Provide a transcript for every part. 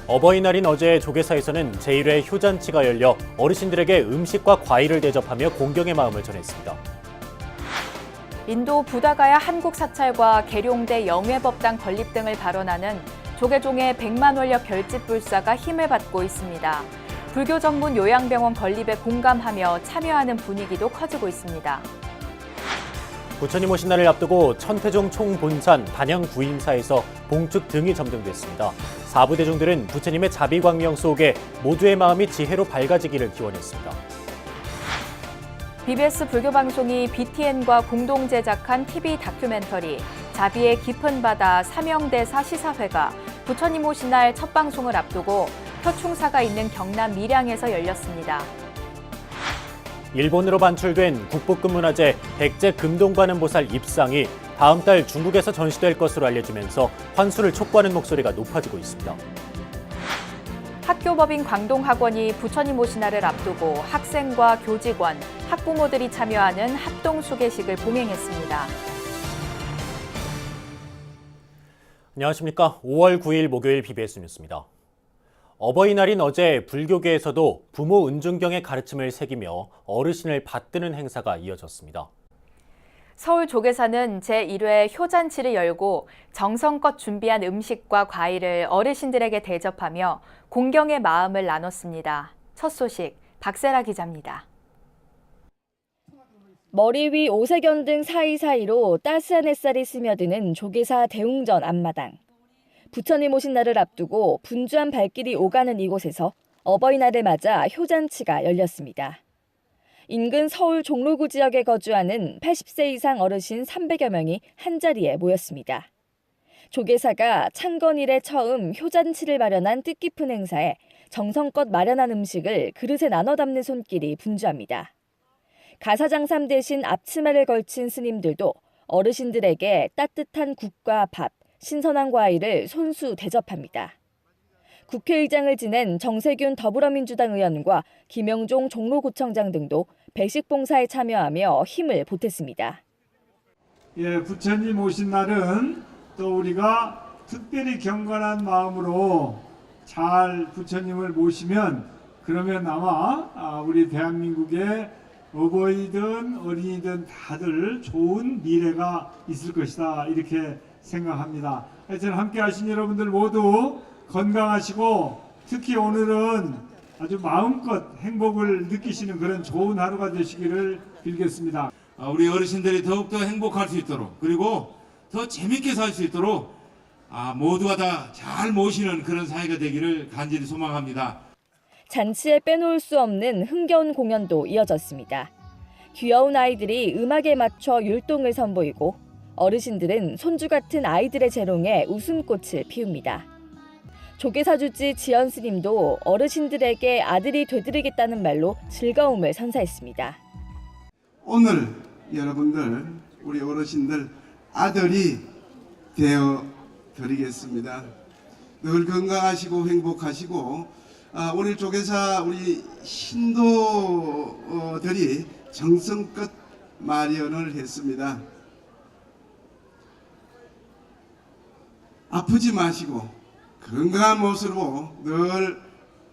어버이날인 어제 조계사에서는 제1회 효잔치가 열려 어르신들에게 음식과 과일을 대접하며 공경의 마음을 전했습니다. 인도 부다가야 한국 사찰과 계룡대 영회법당 건립 등을 발언하는 조계종의 100만 원력 결집 불사가 힘을 받고 있습니다. 불교 전문 요양병원 건립에 공감하며 참여하는 분위기도 커지고 있습니다. 부처님 오신 날을 앞두고 천태종 총본산 단양 구인사에서 봉축 등이 점등됐습니다. 사부대중들은 부처님의 자비광명 속에 모두의 마음이 지혜로 밝아지기를 기원했습니다. BBS 불교방송이 BTN과 공동 제작한 TV 다큐멘터리 자비의 깊은 바다 사명대사 시사회가 부처님 오신 날 첫 방송을 앞두고 표충사가 있는 경남 밀양에서 열렸습니다. 일본으로 반출된 국보급문화재 백제 금동관음보살 입상이 다음 달 중국에서 전시될 것으로 알려지면서 환수를 촉구하는 목소리가 높아지고 있습니다. 학교법인 광동학원이 부처님 오신 날을 앞두고 학생과 교직원, 학부모들이 참여하는 합동 수계식을 봉행했습니다. 안녕하십니까. 5월 9일 목요일 BBS 뉴스입니다. 어버이날인 어제 불교계에서도 부모 은중경의 가르침을 새기며 어르신을 받드는 행사가 이어졌습니다. 서울 조계사는 제1회 효잔치를 열고 정성껏 준비한 음식과 과일을 어르신들에게 대접하며 공경의 마음을 나눴습니다. 첫 소식 박세라 기자입니다. 머리 위 오색연 등 사이사이로 따스한 햇살이 스며드는 조계사 대웅전 앞마당. 부처님 오신 날을 앞두고 분주한 발길이 오가는 이곳에서 어버이날을 맞아 효잔치가 열렸습니다. 인근 서울 종로구 지역에 거주하는 80세 이상 어르신 300여 명이 한자리에 모였습니다. 조계사가 창건 이래 처음 효잔치를 마련한 뜻깊은 행사에 정성껏 마련한 음식을 그릇에 나눠 담는 손길이 분주합니다. 가사장삼 대신 앞치마를 걸친 스님들도 어르신들에게 따뜻한 국과 밥, 신선한 과일을 손수 대접합니다. 국회의장을 지낸 정세균 더불어민주당 의원과 김영종 종로구청장 등도 배식 봉사에 참여하며 힘을 보탰습니다. 부처님 오신 날은 또 우리가 특별히 경건한 마음으로 잘 부처님을 모시면 그러면 아마 우리 대한민국의 어버이든 어린이든 다들 좋은 미래가 있을 것이다 이렇게 생각합니다. 하여튼 함께 하신 여러분들 모두 건강하시고 특히 오늘은 아주 마음껏 행복을 느끼시는 그런 좋은 하루가 되시기를 빌겠습니다. 우리 어르신들이 더욱더 행복할 수 있도록 그리고 더 재밌게 살 수 있도록 모두가 다 잘 모시는 그런 사회가 되기를 간절히 소망합니다. 잔치에 빼놓을 수 없는 흥겨운 공연도 이어졌습니다. 귀여운 아이들이 음악에 맞춰 율동을 선보이고 어르신들은 손주 같은 아이들의 재롱에 웃음꽃을 피웁니다. 조계사 주지 지연 스님도 어르신들에게 아들이 되드리겠다는 말로 즐거움을 선사했습니다. 오늘 여러분들 우리 어르신들 아들이 되어 드리겠습니다. 늘 건강하시고 행복하시고 오늘 조계사 우리 신도들이 정성껏 마련을 했습니다. 아프지 마시고 건강한 모습으로 늘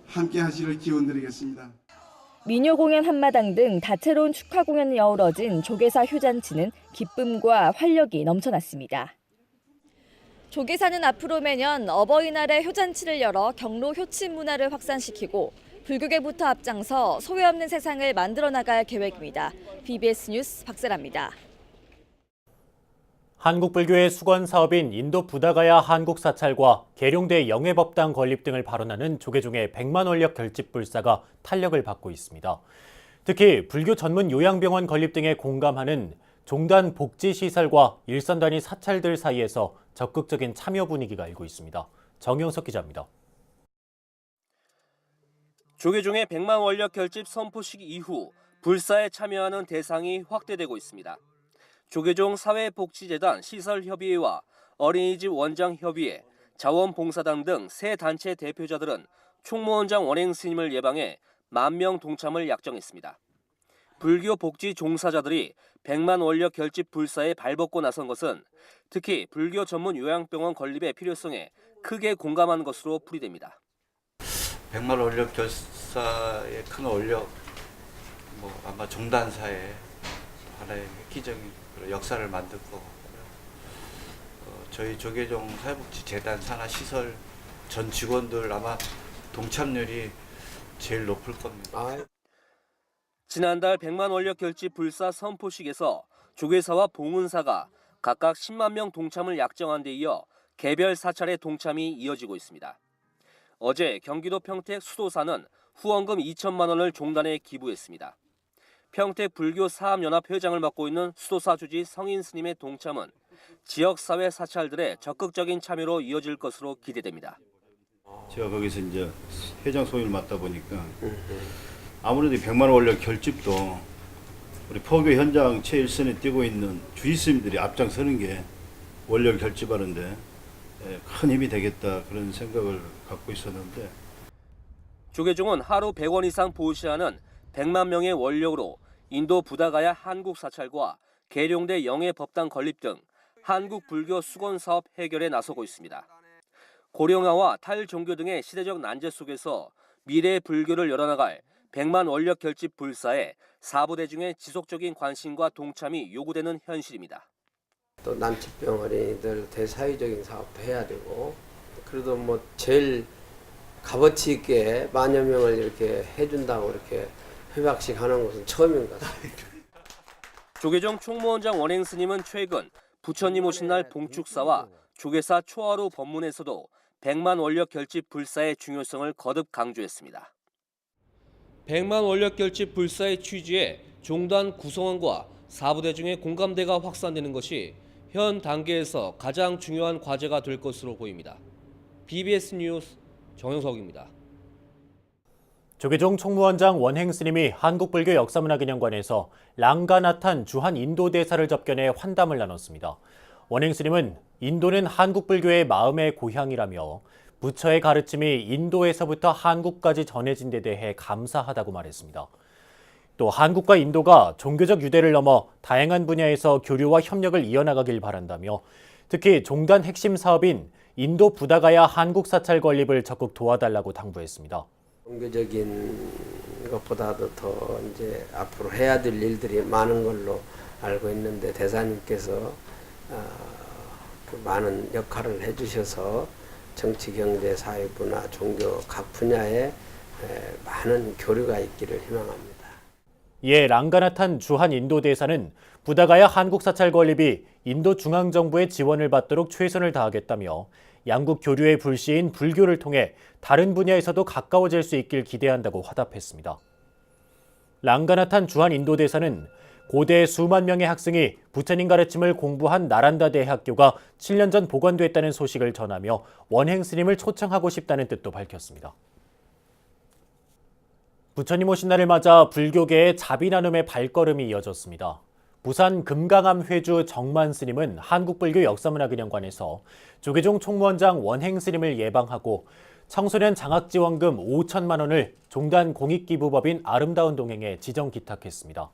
함께 하시길 기원드리겠습니다. 민요 공연 한마당 등 다채로운 축하 공연이 어우러진 조계사 효잔치는 기쁨과 활력이 넘쳐났습니다. 조계사는 앞으로 매년 어버이날에 효잔치를 열어 경로 효친 문화를 확산시키고 불교계부터 앞장서 소외 없는 세상을 만들어 나갈 계획입니다. BBS 뉴스 박세라입니다. 한국불교의 수건 사업인 인도 부다가야 한국사찰과 계룡대 영회법당 건립 등을 발언하는 조계종의 100만 원력 결집 불사가 탄력을 받고 있습니다. 특히 불교 전문 요양병원 건립 등에 공감하는 종단 복지시설과 일선 단위 사찰들 사이에서 적극적인 참여 분위기가 일고 있습니다. 정영석 기자입니다. 조계종의 100만 원력 결집 선포식 이후 불사에 참여하는 대상이 확대되고 있습니다. 조계종 사회복지재단 시설협의회와 어린이집 원장협의회, 자원봉사당 등 세 단체 대표자들은 총무원장 원행 스님을 예방해 10,000명 동참을 약정했습니다. 불교 복지 종사자들이 100만 원력 결집 불사에 발벗고 나선 것은 특히 불교 전문 요양병원 건립의 필요성에 크게 공감한 것으로 풀이됩니다. 백만 원력 결사의 큰 원력, 아마 종단사에 하나의 기적인 역사를 만들 거고, 저희 조계종 사회복지재단 산하시설 전 직원들 아마 동참률이 제일 높을 겁니다. 지난달 100만 원력 결집 불사 선포식에서 조계사와 봉은사가 각각 10만 명 동참을 약정한 데 이어 개별 사찰의 동참이 이어지고 있습니다. 어제 경기도 평택 수도사는 후원금 2천만 원을 종단에 기부했습니다. 평택 불교 사업연합 회장을 맡고 있는 수도사 주지 성인 스님의 동참은 지역사회 사찰들의 적극적인 참여로 이어질 것으로 기대됩니다. 제가 거기서 이제 회장 소임을 맡다 보니까 아무래도 100만 원력 결집도 우리 포교 현장 최일선에 뛰고 있는 주지 스님들이 앞장서는 게 원력 결집하는데 큰 힘이 되겠다 그런 생각을 갖고 있었는데, 조계종은 하루 100원 이상 보시하는 100만 명의 원력으로 인도 부다가야 한국 사찰과 계룡대 영해 법당 건립 등 한국 불교 수건 사업 해결에 나서고 있습니다. 고령화와 탈종교 등의 시대적 난제 속에서 미래의 불교를 열어나갈 100만 원력 결집 불사에 사부대중의 지속적인 관심과 동참이 요구되는 현실입니다. 또 난치병 어린이들 대사회적인 사업도 해야 되고, 그래도 제일 값어치 있게 만여 명을 이렇게 해준다고 이렇게 회박식 하는 것은 처음인 것 같습니다. 조계종 총무원장 원행 스님은 최근 부처님 오신 날 봉축사와 조계사 초하루 법문에서도 100만 원력 결집 불사의 중요성을 거듭 강조했습니다. 100만 원력 결집 불사의 취지에 종단 구성원과 사부대중의 공감대가 확산되는 것이 현 단계에서 가장 중요한 과제가 될 것으로 보입니다. BBS 뉴스 정영석입니다. 조계종 총무원장 원행 스님이 한국불교 역사문화기념관에서 랑가나탄 주한 인도 대사를 접견해 환담을 나눴습니다. 원행 스님은 인도는 한국불교의 마음의 고향이라며 부처의 가르침이 인도에서부터 한국까지 전해진 데 대해 감사하다고 말했습니다. 또 한국과 인도가 종교적 유대를 넘어 다양한 분야에서 교류와 협력을 이어나가길 바란다며 특히 종단 핵심 사업인 인도 부다가야 한국 사찰 건립을 적극 도와달라고 당부했습니다. 종교적인 것보다도 더 이제 앞으로 해야 될 일들이 많은 걸로 알고 있는데, 대사님께서 그 많은 역할을 해주셔서 정치, 경제, 사회, 문화, 종교 각 분야에 많은 교류가 있기를 희망합니다. 이에 랑가나탄 주한 인도 대사는 부다가야 한국 사찰 건립이 인도 중앙정부의 지원을 받도록 최선을 다하겠다며 양국 교류의 불씨인 불교를 통해 다른 분야에서도 가까워질 수 있길 기대한다고 화답했습니다. 랑가나탄 주한 인도 대사는 고대 수만 명의 학생이 부처님 가르침을 공부한 나란다 대학교가 7년 전 복원됐다는 소식을 전하며 원행 스님을 초청하고 싶다는 뜻도 밝혔습니다. 부처님 오신 날을 맞아 불교계의 자비 나눔의 발걸음이 이어졌습니다. 부산 금강암 회주 정만 스님은 한국불교 역사문화기념관에서 조계종 총무원장 원행 스님을 예방하고 청소년 장학지원금 5천만 원을 종단 공익기부법인 아름다운 동행에 지정 기탁했습니다.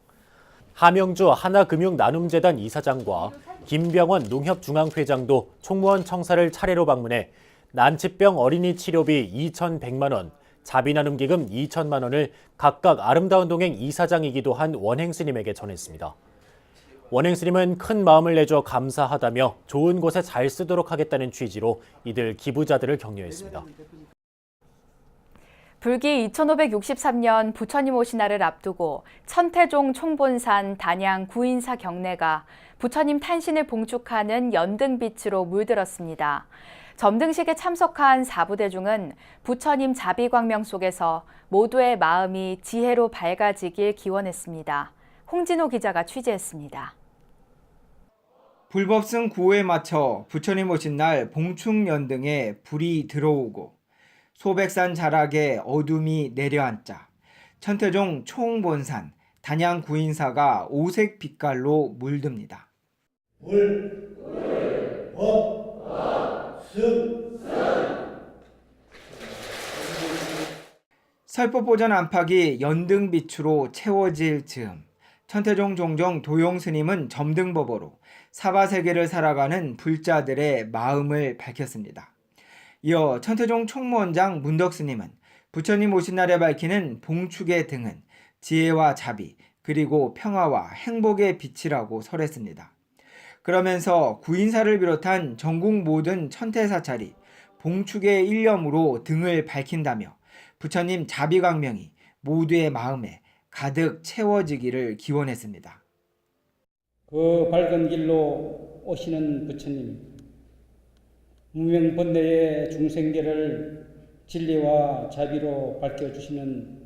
하명주 하나금융나눔재단 이사장과 김병원 농협중앙회장도 총무원 청사를 차례로 방문해 난치병 어린이 치료비 2,100만 원, 자비나눔기금 2천만 원을 각각 아름다운 동행 이사장이기도 한 원행 스님에게 전했습니다. 원행 스님은 큰 마음을 내줘 감사하다며 좋은 곳에 잘 쓰도록 하겠다는 취지로 이들 기부자들을 격려했습니다. 불기 2563년 부처님 오신 날을 앞두고 천태종 총본산 단양 구인사 경내가 부처님 탄신을 봉축하는 연등빛으로 물들었습니다. 점등식에 참석한 사부대중은 부처님 자비광명 속에서 모두의 마음이 지혜로 밝아지길 기원했습니다. 홍진호 기자가 취재했습니다. 불법승 구호에 맞춰 부처님 오신 날 봉축연등에 불이 들어오고 소백산 자락에 어둠이 내려앉자 천태종 총본산 단양 구인사가 오색 빛깔로 물듭니다. 설법보전 안팎이 연등빛으로 채워질 즈음 천태종 종정 도용스님은 점등법어로 사바세계를 살아가는 불자들의 마음을 밝혔습니다. 이어 천태종 총무원장 문덕스님은 부처님 오신 날에 밝히는 봉축의 등은 지혜와 자비 그리고 평화와 행복의 빛이라고 설했습니다. 그러면서 구인사를 비롯한 전국 모든 천태사찰이 봉축의 일념으로 등을 밝힌다며 부처님 자비광명이 모두의 마음에 가득 채워지기를 기원했습니다. 그 밝은 길로 오시는 부처님, 무명번뇌의 중생계를 진리와 자비로 밝혀주시는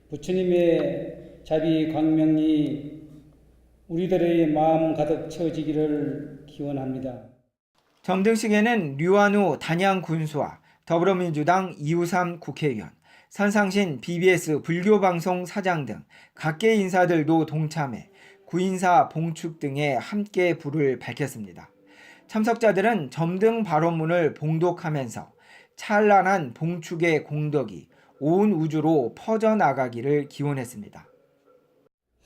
부처님의 자비 광명이 우리들의 마음 가득 채워지기를 기원합니다. 점등식에는 류한우 단양 군수와 더불어민주당 이우삼 국회의원, 선상신 BBS 불교방송 사장 등 각계 인사들도 동참해 구인사 봉축 등에 함께 불을 밝혔습니다. 참석자들은 점등 발언문을 봉독하면서 찬란한 봉축의 공덕이 온 우주로 퍼져나가기를 기원했습니다.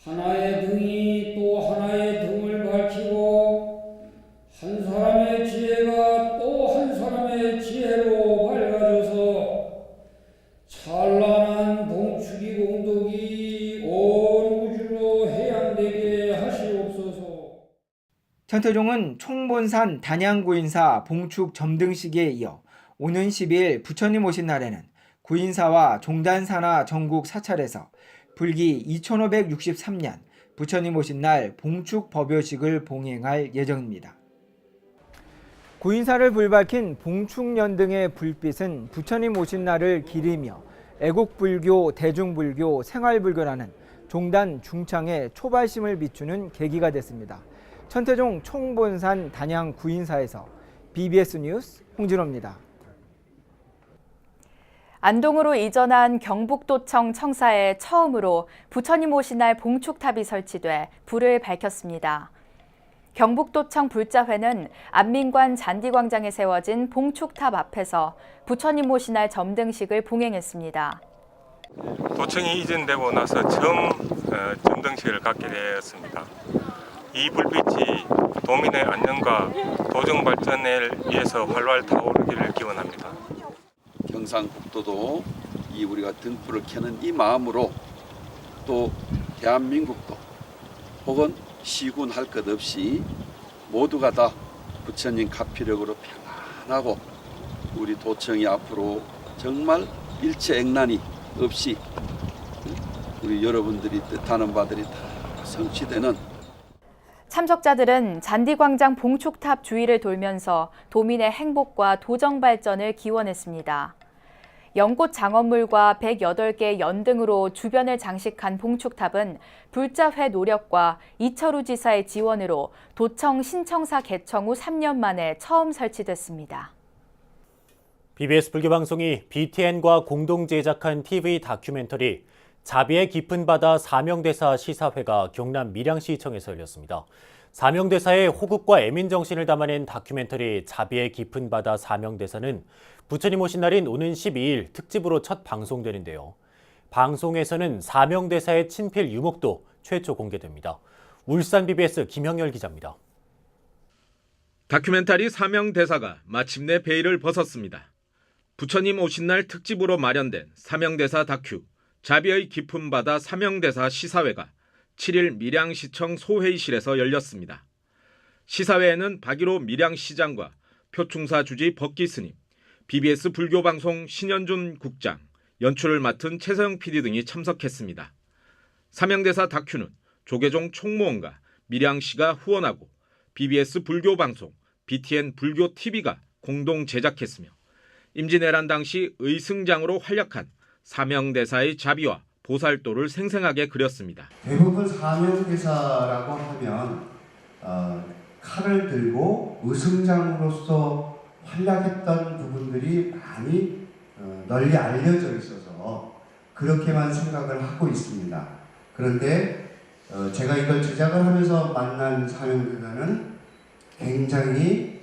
하나의 등이 또 하나의 등을 밝히고 한 사람의 지혜가 또 한 사람의 지혜로 밝아져서 찬란한 봉축이 공덕이 온 우주로 해양되게 하시옵소서. 천태종은 총본산 단양구인사 봉축 점등식에 이어 오는 10일 부처님 오신 날에는 구인사와 종단산하 전국 사찰에서 불기 2563년 부처님 오신 날 봉축 법요식을 봉행할 예정입니다. 구인사를 불밝힌 봉축년 등의 불빛은 부처님 오신 날을 기리며 애국불교, 대중불교, 생활불교라는 종단 중창의 초발심을 비추는 계기가 됐습니다. 천태종 총본산 단양 구인사에서 BBS 뉴스 홍진호입니다. 안동으로 이전한 경북도청 청사에 처음으로 부처님 오신 날 봉축탑이 설치돼 불을 밝혔습니다. 경북도청 불자회는 안민관 잔디광장에 세워진 봉축탑 앞에서 부처님 오신 날 점등식을 봉행했습니다. 도청이 이전되고 나서 처음 점등식을 갖게 되었습니다. 이 불빛이 도민의 안녕과 도정 발전을 위해서 활활 타오르기를 기원합니다. 경상북도도 이 우리가 등불을 켜는 이 마음으로 또 대한민국도 혹은 시군할 것 없이 모두가 다 부처님 가피력으로 평안하고 우리 도청이 앞으로 정말 일체액난이 없이 우리 여러분들이 뜻하는 바들이 다 성취되는. 참석자들은 잔디광장 봉축탑 주위를 돌면서 도민의 행복과 도정 발전을 기원했습니다. 연꽃 장엄물과 108개의 연등으로 주변을 장식한 봉축탑은 불자회 노력과 이철우 지사의 지원으로 도청 신청사 개청 후 3년 만에 처음 설치됐습니다. BBS 불교방송이 BTN과 공동 제작한 TV 다큐멘터리 자비의 깊은 바다 사명대사 시사회가 경남 밀양시청에서 열렸습니다. 사명대사의 호국과 애민정신을 담아낸 다큐멘터리 자비의 깊은 바다 사명대사는 부처님 오신 날인 오는 12일 특집으로 첫 방송되는데요. 방송에서는 사명대사의 친필 유목도 최초 공개됩니다. 울산 BBS 김형열 기자입니다. 다큐멘터리 사명대사가 마침내 베일을 벗었습니다. 부처님 오신 날 특집으로 마련된 사명대사 다큐 자비의 깊은 바다 사명대사 시사회가 7일 밀양시청 소회의실에서 열렸습니다. 시사회에는 박일호 밀양시장과 표충사 주지 법기스님, BBS 불교방송 신현준 국장, 연출을 맡은 최서영 PD 등이 참석했습니다. 사명대사 다큐는 조계종 총무원과 밀양시가 후원하고 BBS 불교방송, BTN 불교TV가 공동 제작했으며 임진왜란 당시 의승장으로 활약한 사명대사의 자비와 보살도를 생생하게 그렸습니다. 대부분 사명대사라고 하면 칼을 들고 의승장으로서 활약했던 부분들이 많이 널리 알려져 있어서 그렇게만 생각을 하고 있습니다. 그런데 제가 이걸 제작을 하면서 만난 사명대사는 굉장히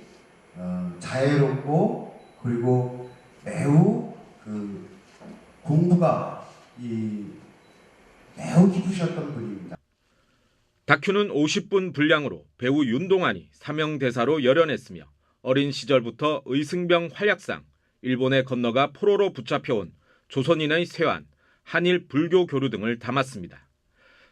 자애롭고 그리고 매우 공부가 매우 깊으셨던 분입니다. 다큐는 50분 분량으로 배우 윤동환이 사명대사로 열연했으며 어린 시절부터 의승병 활약상 일본에 건너가 포로로 붙잡혀온 조선인의 쇠환, 한일 불교 교류 등을 담았습니다.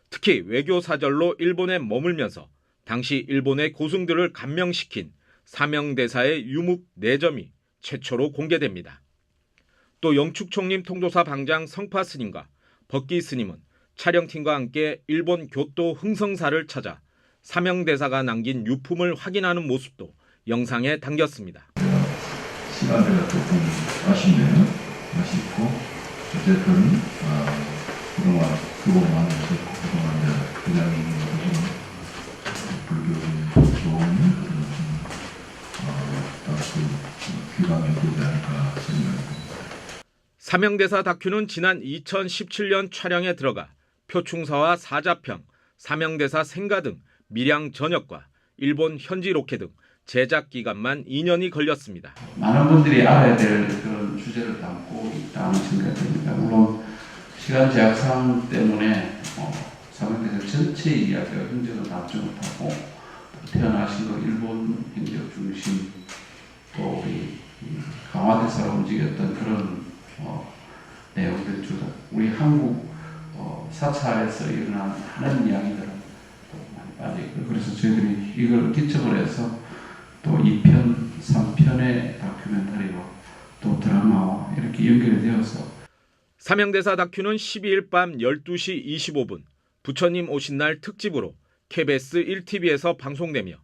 특히 외교 사절로 일본에 머물면서 당시 일본의 고승들을 감명시킨 사명대사의 유묵 4점이 최초로 공개됩니다. 또 영축총림 통도사 방장 성파 스님과 법기 스님은 촬영팀과 함께 일본 교토 흥성사를 찾아 사명대사가 남긴 유품을 확인하는 모습도 영상에 담겼습니다. 시간대가 조금 아쉽네요. 아쉽고 어쨌든 그동안 수고 많으셨고 그동안 그냥 불교의 좋은 귀감이 되지 않을까 생각합니다. 사명대사 다큐는 지난 2017년 촬영에 들어가 표충사와 사자평, 사명대사 생가 등 밀양 전역과 일본 현지 로케 등 제작 기간만 2년이 걸렸습니다. 많은 분들이 알아야 될 그런 주제를 담고 있다고 생각됩니다. 물론 시간 제약상 때문에 사명대사 전체 이야기가 흔적을 담지 못하고 태어나신 거 일본 행적 중심 또 우리 강화대사로 움직였던 그런 내용들 주다 우리 한국 사찰에서 일어난 하는 이야기들은 많이 빠져있고 그래서 저희들이 이걸 기점으로 해서 또 2편, 3편의 다큐멘터리와 또 드라마와 이렇게 연결이 되어서 사명대사 다큐는 12일 밤 12시 25분 부처님 오신 날 특집으로 KBS 1TV에서 방송되며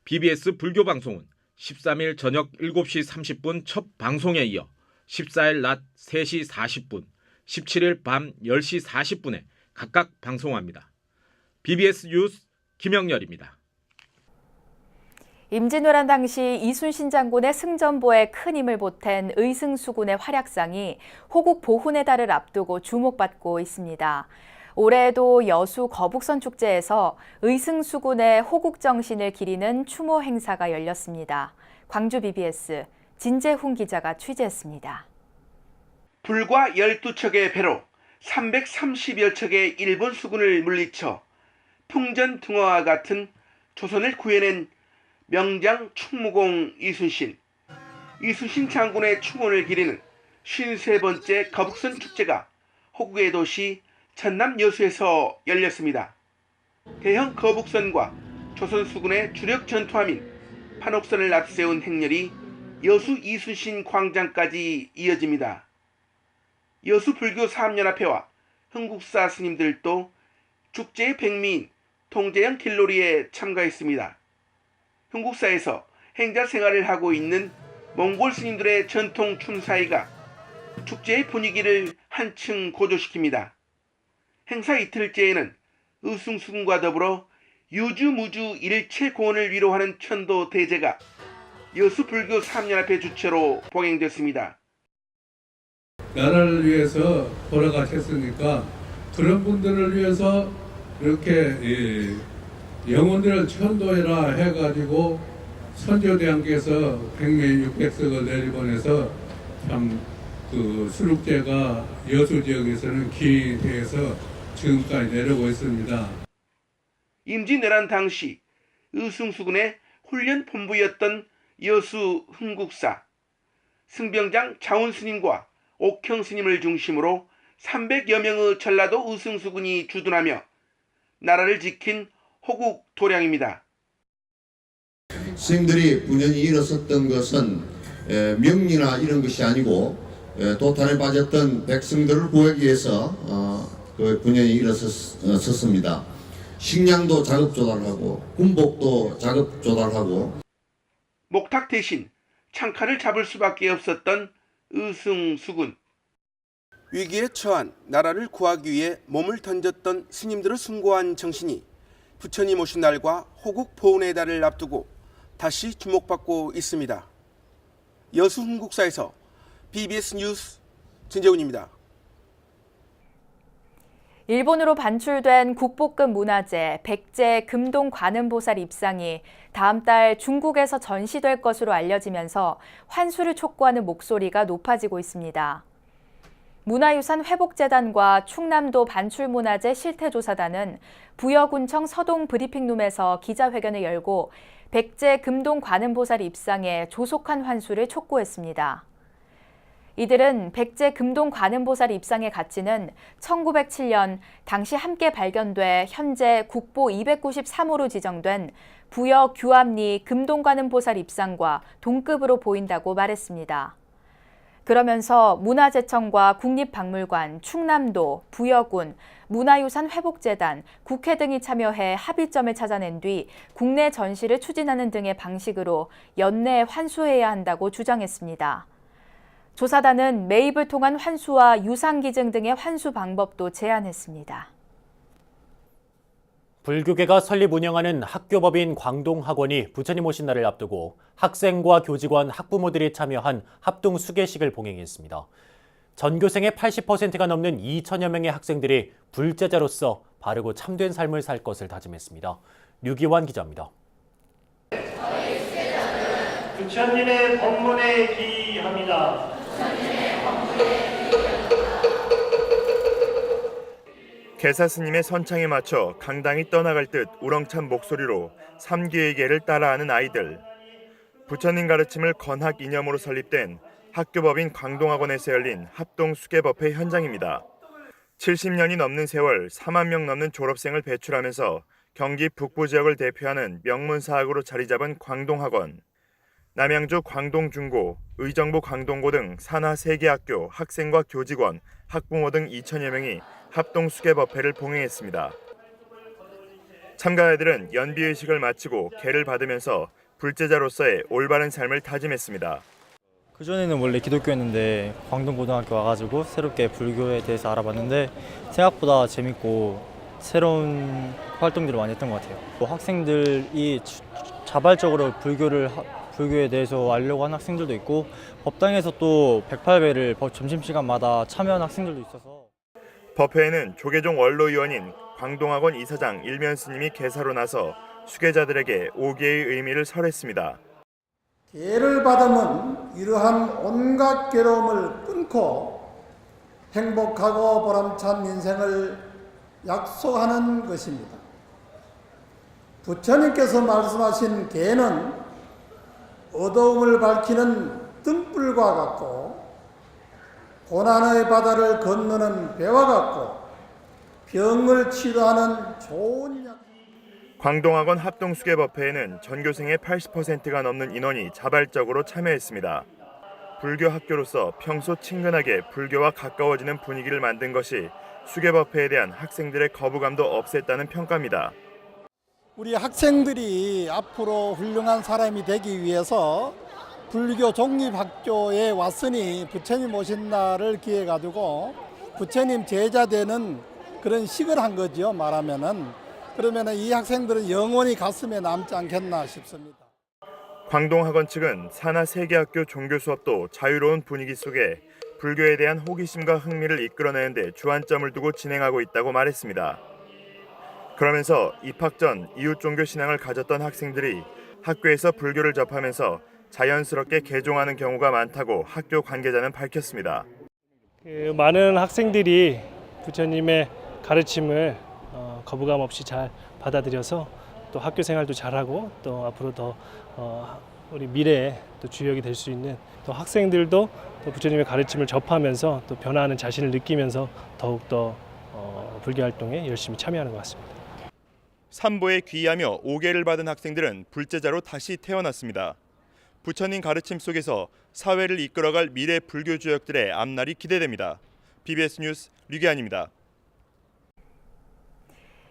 BBS 불교방송은 13일 저녁 7시 30분 첫 방송에 이어 14일 낮 3시 40분, 17일 밤 10시 40분에 각각 방송합니다. BBS 뉴스 김영렬입니다. 임진왜란 당시 이순신 장군의 승전보에 큰 힘을 보탠 의승수군의 활약상이 호국 보훈의 달을 앞두고 주목받고 있습니다. 올해에도 여수 거북선 축제에서 의승수군의 호국 정신을 기리는 추모 행사가 열렸습니다. 광주 BBS 진재훈 기자가 취재했습니다. 불과 12척의 배로 330여 척의 일본 수군을 물리쳐 풍전등화와 같은 조선을 구해낸 명장 충무공 이순신 장군의 추모를 기리는 53번째 거북선 축제가 호국의 도시 전남 여수에서 열렸습니다. 대형 거북선과 조선 수군의 주력 전투함인 판옥선을 앞세운 행렬이 여수 이순신 광장까지 이어집니다. 여수 불교 사업연합회와 흥국사 스님들도 축제의 백미인 통제형 길놀이에 참가했습니다. 흥국사에서 행자 생활을 하고 있는 몽골 스님들의 전통 춤사위가 축제의 분위기를 한층 고조시킵니다. 행사 이틀째에는 의승수군과 더불어 유주무주 일체 고원을 위로하는 천도 대제가 여수 불교 사업연합회 주최로 봉행됐습니다. 나라를 위해서 돌아가셨으니까 그런 분들을 위해서 이렇게 영혼들을 천도해라 해가지고 선조대왕께서 백매 600석을 내리보내서 참 그 수륙제가 여수 지역에서는 기대해서 지금까지 내려오고 있습니다. 임진왜란 당시 의승수군의 훈련 본부였던 여수 흥국사, 승병장 자운 스님과 옥형 스님을 중심으로 300여 명의 전라도 의승수군이 주둔하며 나라를 지킨 호국 도량입니다. 스님들이 분연히 일었었던 것은 명리나 이런 것이 아니고 도탄에 빠졌던 백성들을 구하기 위해서 그 분연히 일었었습니다. 식량도 자급 조달하고 군복도 자급 조달하고 목탁 대신 창칼을 잡을 수밖에 없었던 의승수군. 위기에 처한 나라를 구하기 위해 몸을 던졌던 스님들을 숭고한 정신이 부처님 오신 날과 호국 보훈의 달을 앞두고 다시 주목받고 있습니다. 여수 흥국사에서 BBS 뉴스 진재훈입니다. 일본으로 반출된 국보급 문화재 백제 금동 관음보살 입상이 다음 달 중국에서 전시될 것으로 알려지면서 환수를 촉구하는 목소리가 높아지고 있습니다. 문화유산 회복재단과 충남도 반출문화재 실태조사단은 부여군청 서동 브리핑룸에서 기자회견을 열고 백제 금동 관음보살 입상에 조속한 환수를 촉구했습니다. 이들은 백제 금동 관음보살 입상의 가치는 1907년 당시 함께 발견돼 현재 국보 293호로 지정된 부여 규암리 금동관음보살 입상과 동급으로 보인다고 말했습니다. 그러면서 문화재청과 국립박물관, 충남도, 부여군, 문화유산 회복재단, 국회 등이 참여해 합의점을 찾아낸 뒤 국내 전시를 추진하는 등의 방식으로 연내에 환수해야 한다고 주장했습니다. 조사단은 매입을 통한 환수와 유상기증 등의 환수 방법도 제안했습니다. 불교계가 설립 운영하는 학교법인 광동학원이 부처님 오신 날을 앞두고 학생과 교직원, 학부모들이 참여한 합동 수계식을 봉행했습니다. 전교생의 80%가 넘는 2천여 명의 학생들이 불제자로서 바르고 참된 삶을 살 것을 다짐했습니다. 류기환 기자입니다. 부처님의 법문에 기합니다. 개사스님의 선창에 맞춰 강당이 떠나갈 듯 우렁찬 목소리로 삼기의 계를 따라하는 아이들. 부처님 가르침을 건학 이념으로 설립된 학교법인 광동학원에서 열린 합동 수계법회 현장입니다. 70년이 넘는 세월 4만 명 넘는 졸업생을 배출하면서 경기 북부 지역을 대표하는 명문사학으로 자리 잡은 광동학원. 남양주 광동중고, 의정부 광동고 등 산하 3개 학교 학생과 교직원, 학부모 등 2천여 명이 합동 수계법회를 봉행했습니다. 참가자들은 연비의식을 마치고 계를 받으면서 불제자로서의 올바른 삶을 다짐했습니다. 그전에는 원래 기독교였는데 광동고등학교 와가지고 새롭게 불교에 대해서 알아봤는데 생각보다 재밌고 새로운 활동들을 많이 했던 것 같아요. 학생들이 자발적으로 불교에 대해서 알려고 하는 학생들도 있고 법당에서 또 108배를 점심시간마다 참여하는 학생들도 있어서. 법회에는 조계종 원로위원인 광동학원 이사장 일면스님이 개사로 나서 수계자들에게 오계의 의미를 설했습니다. 계를 받으면 이러한 온갖 괴로움을 끊고 행복하고 보람찬 인생을 약속하는 것입니다. 부처님께서 말씀하신 계는 어두움을 밝히는 등불과 같고 고난의 바다를 건너는 배와 같고 병을 치료하는 좋은 약. 광동학원 합동수계법회에는 전교생의 80%가 넘는 인원이 자발적으로 참여했습니다. 불교 학교로서 평소 친근하게 불교와 가까워지는 분위기를 만든 것이 수계법회에 대한 학생들의 거부감도 없앴다는 평가입니다. 우리 학생들이 앞으로 훌륭한 사람이 되기 위해서 불교 독립학교에 왔으니 부처님 오신 날을 기해 가지고 부처님 제자 되는 그런 식을 한 거죠. 말하면은. 그러면 이 학생들은 영원히 가슴에 남지 않겠나 싶습니다. 광동학원 측은 산하 3개 학교 종교 수업도 자유로운 분위기 속에 불교에 대한 호기심과 흥미를 이끌어내는 데 주안점을 두고 진행하고 있다고 말했습니다. 그러면서 입학 전 이웃 종교 신앙을 가졌던 학생들이 학교에서 불교를 접하면서 자연스럽게 개종하는 경우가 많다고 학교 관계자는 밝혔습니다. 많은 학생들이 부처님의 가르침을 거부감 없이 잘 받아들여서 또 학교 생활도 잘하고 또 앞으로 더 우리 미래에 또 주역이 될 수 있는 또 학생들도 또 부처님의 가르침을 접하면서 또 변화하는 자신을 느끼면서 더욱더 불교 활동에 열심히 참여하는 것 같습니다. 삼보에 귀의하며 오계를 받은 학생들은 불제자로 다시 태어났습니다. 부처님 가르침 속에서 사회를 이끌어갈 미래 불교 주역들의 앞날이 기대됩니다. BBS 뉴스 류기환입니다.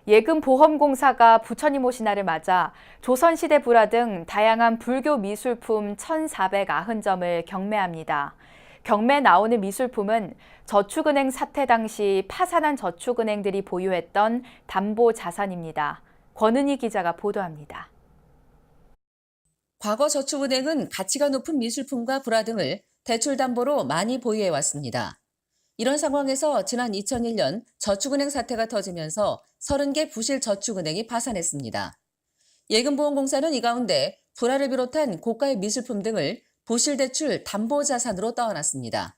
예금보험공사가 부처님 오신 날을 맞아 조선시대 불화 등 다양한 불교 미술품 1,490점을 경매합니다. 경매 나오는 미술품은 저축은행 사태 당시 파산한 저축은행들이 보유했던 담보 자산입니다. 권은희 기자가 보도합니다. 과거 저축은행은 가치가 높은 미술품과 불화 등을 대출 담보로 많이 보유해왔습니다. 이런 상황에서 지난 2001년 저축은행 사태가 터지면서 30개 부실 저축은행이 파산했습니다. 예금보험공사는 이 가운데 불화를 비롯한 고가의 미술품 등을 부실 대출 담보 자산으로 떠안았습니다.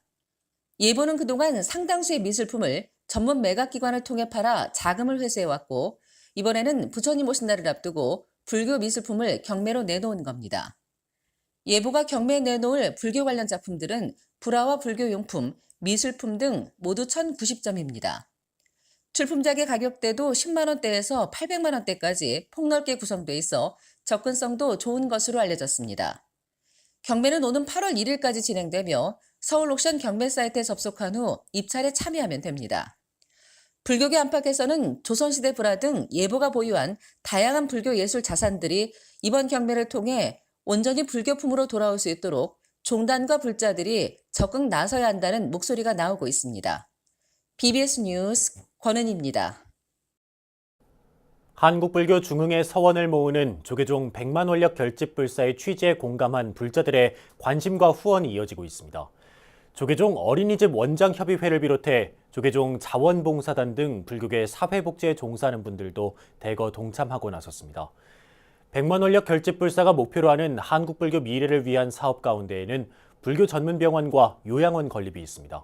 예보는 그동안 상당수의 미술품을 전문 매각기관을 통해 팔아 자금을 회수해왔고 이번에는 부처님 오신 날을 앞두고 불교 미술품을 경매로 내놓은 겁니다. 예보가 경매에 내놓을 불교 관련 작품들은 불화와 불교용품, 미술품 등 모두 1,090점입니다. 출품작의 가격대도 10만 원대에서 800만 원대까지 폭넓게 구성돼 있어 접근성도 좋은 것으로 알려졌습니다. 경매는 오는 8월 1일까지 진행되며 서울 옥션 경매 사이트에 접속한 후 입찰에 참여하면 됩니다. 불교계 안팎에서는 조선시대 불화 등 예보가 보유한 다양한 불교 예술 자산들이 이번 경매를 통해 온전히 불교품으로 돌아올 수 있도록 종단과 불자들이 적극 나서야 한다는 목소리가 나오고 있습니다. BBS 뉴스 권은희입니다. 한국불교 중흥의 서원을 모으는 조계종 100만 원력 결집불사의 취지에 공감한 불자들의 관심과 후원이 이어지고 있습니다. 조계종 어린이집 원장협의회를 비롯해 조계종 자원봉사단 등 불교계 사회복지에 종사하는 분들도 대거 동참하고 나섰습니다. 100만 원력 결집불사가 목표로 하는 한국불교 미래를 위한 사업 가운데에는 불교 전문병원과 요양원 건립이 있습니다.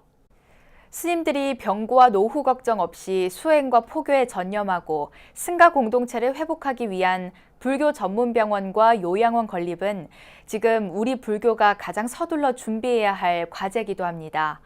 스님들이 병고와 노후 걱정 없이 수행과 포교에 전념하고 승가 공동체를 회복하기 위한 불교 전문병원과 요양원 건립은 지금 우리 불교가 가장 서둘러 준비해야 할 과제이기도 합니다.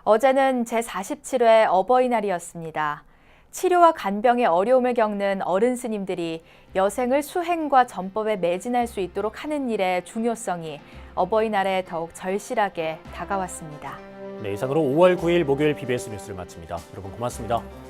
어제는 제47회 어버이날이었습니다. 치료와 간병의 어려움을 겪는 어른 스님들이 여생을 수행과 전법에 매진할 수 있도록 하는 일의 중요성이 어버이날에 더욱 절실하게 다가왔습니다. 네, 이상으로 5월 9일 목요일 BBS 뉴스를 마칩니다. 여러분 고맙습니다.